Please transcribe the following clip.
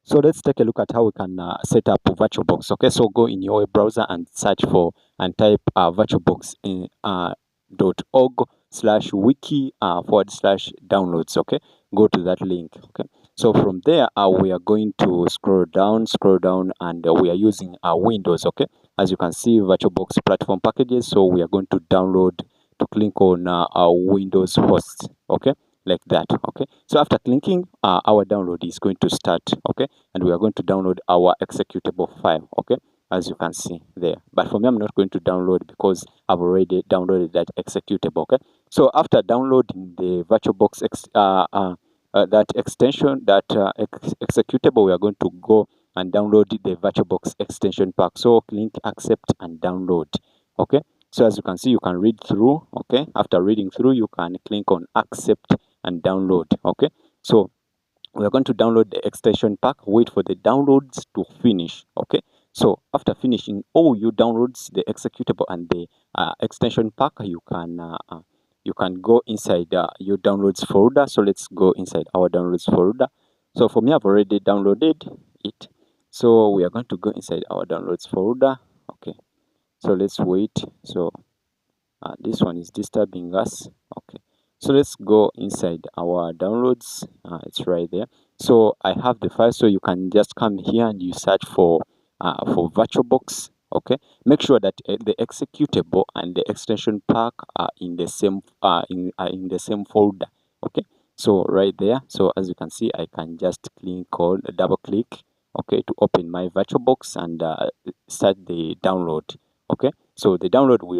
So let's take a look at how we can set up VirtualBox. Okay, so go in your web browser and search for and type VirtualBox in .org/wiki /downloads. Okay, go to that link. Okay, so from there we are going to scroll down, and we are using Windows. Okay, as you can see, VirtualBox platform packages. So we are going to download to click on Windows host. Okay, like that. Okay, so after clicking, our download is going to start. Okay, and we are going to download our executable file. Okay, as you can see there, but for me, I'm not going to download because I've already downloaded that executable. Okay, so after downloading the VirtualBox that extension, that executable, we are going to go and download the VirtualBox extension pack. So click accept and download. Okay, so as you can see, you can read through. Okay, after reading through, you can click on accept and download. Okay, so we are going to download the extension pack, wait for the downloads to finish. Okay, so after finishing all your downloads, the executable and the extension pack, you can go inside your downloads folder. So let's go inside our downloads folder. So for me, I've already downloaded it, so we are going to go inside our downloads folder. Okay, so let's wait. So this one is disturbing us. Okay, so let's go inside our downloads. It's right there. So I have the file, so you can just come here and you search for VirtualBox. Okay, make sure that the executable and the extension pack are in the same in the same folder. Okay, so right there. So as you can see, I can just click on double click. Okay, to open my VirtualBox and start the download. Okay, so the download will